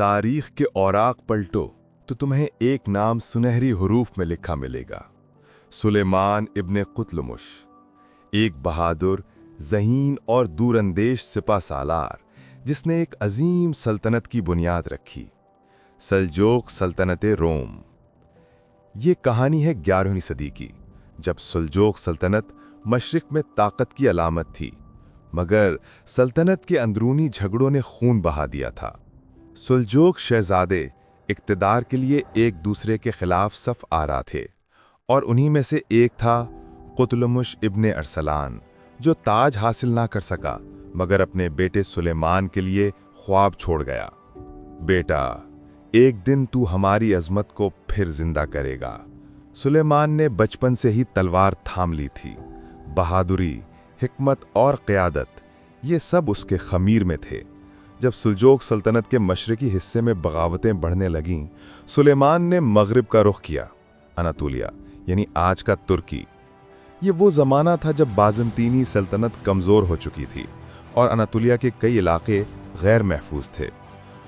تاریخ کے اوراق پلٹو تو تمہیں ایک نام سنہری حروف میں لکھا ملے گا، سلیمان ابن قتلمش، ایک بہادر، ذہین اور دور اندیش سپہ سالار جس نے ایک عظیم سلطنت کی بنیاد رکھی، سلجوق سلطنت روم۔ یہ کہانی ہے 11ویں صدی کی، جب سلجوق سلطنت مشرق میں طاقت کی علامت تھی، مگر سلطنت کے اندرونی جھگڑوں نے خون بہا دیا تھا۔ سلجوق شہزادے اقتدار کے لیے ایک دوسرے کے خلاف صف آرا تھے، اور انہی میں سے ایک تھا قتلمش ابن ارسلان، جو تاج حاصل نہ کر سکا مگر اپنے بیٹے سلیمان کے لیے خواب چھوڑ گیا۔ بیٹا، ایک دن تو ہماری عظمت کو پھر زندہ کرے گا۔ سلیمان نے بچپن سے ہی تلوار تھام لی تھی۔ بہادری، حکمت اور قیادت، یہ سب اس کے خمیر میں تھے۔ جب سلجوق سلطنت کے مشرقی حصے میں بغاوتیں بڑھنے لگیں، سلیمان نے مغرب کا رخ کیا، اناطولیہ یعنی آج کا ترکی۔ یہ وہ زمانہ تھا جب بازنطینی سلطنت کمزور ہو چکی تھی اور اناطولیہ کے کئی علاقے غیر محفوظ تھے۔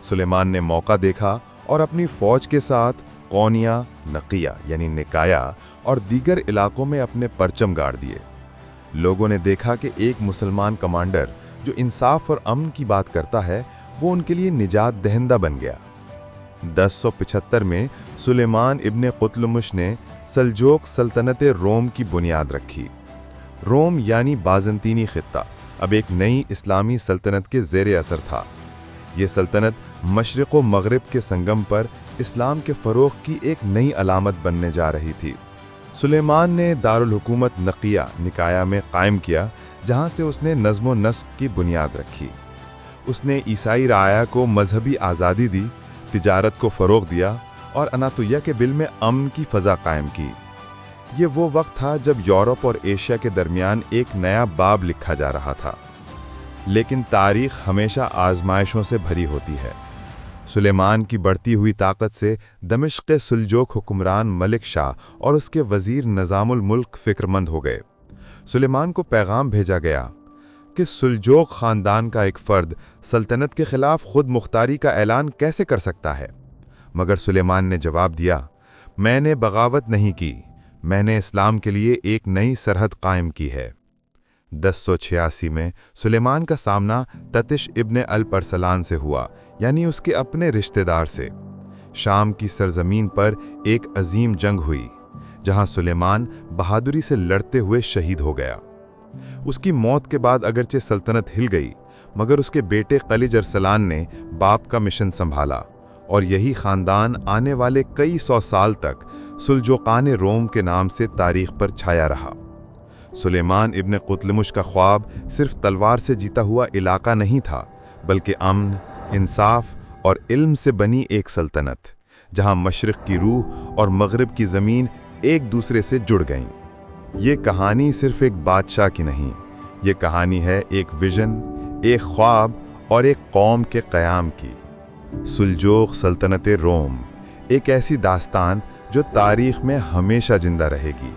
سلیمان نے موقع دیکھا اور اپنی فوج کے ساتھ قونیہ، نقیہ یعنی نکایا اور دیگر علاقوں میں اپنے پرچم گاڑ دیے۔ لوگوں نے دیکھا کہ ایک مسلمان کمانڈر جو انصاف اور امن کی بات کرتا ہے، وہ ان کے لیے نجات دہندہ بن گیا۔ 1075 میں سلیمان ابن قتلمش نے سلجوق سلطنت روم کی بنیاد رکھی۔ روم یعنی بازنطینی خطہ اب ایک نئی اسلامی سلطنت کے زیر اثر تھا۔ یہ سلطنت مشرق و مغرب کے سنگم پر اسلام کے فروغ کی ایک نئی علامت بننے جا رہی تھی۔ سلیمان نے دارالحکومت نقیہ نکایا میں قائم کیا، جہاں سے اس نے نظم و نسق کی بنیاد رکھی۔ اس نے عیسائی رعایا کو مذہبی آزادی دی، تجارت کو فروغ دیا اور اناطولیہ کے بل میں امن کی فضا قائم کی۔ یہ وہ وقت تھا جب یورپ اور ایشیا کے درمیان ایک نیا باب لکھا جا رہا تھا۔ لیکن تاریخ ہمیشہ آزمائشوں سے بھری ہوتی ہے۔ سلیمان کی بڑھتی ہوئی طاقت سے دمشق کے سلجوق حکمران ملک شاہ اور اس کے وزیر نظام الملک فکرمند ہو گئے۔ سلیمان کو پیغام بھیجا گیا کہ سلجوق خاندان کا ایک فرد سلطنت کے خلاف خود مختاری کا اعلان کیسے کر سکتا ہے؟ مگر سلیمان نے جواب دیا، میں نے بغاوت نہیں کی، میں نے اسلام کے لیے ایک نئی سرحد قائم کی ہے۔ 1086 میں سلیمان کا سامنا تتش ابن الپرسلان سے ہوا، یعنی اس کے اپنے رشتہ دار سے۔ شام کی سرزمین پر ایک عظیم جنگ ہوئی، جہاں سلیمان بہادری سے لڑتے ہوئے شہید ہو گیا۔ اس کی موت کے بعد اگرچہ سلطنت ہل گئی، مگر اس کے بیٹے قلج ارسلان نے باپ کا مشن سنبھالا، اور یہی خاندان آنے والے کئی سو سال تک سلجوقان روم کے نام سے تاریخ پر چھایا رہا۔ سلیمان ابن قتلمش کا خواب صرف تلوار سے جیتا ہوا علاقہ نہیں تھا، بلکہ امن، انصاف اور علم سے بنی ایک سلطنت، جہاں مشرق کی روح اور مغرب کی زمین ایک دوسرے سے جڑ گئیں۔ یہ کہانی صرف ایک بادشاہ کی نہیں، یہ کہانی ہے ایک ویژن، ایک خواب اور ایک قوم کے قیام کی۔ سلجوق سلطنت روم، ایک ایسی داستان جو تاریخ میں ہمیشہ زندہ رہے گی۔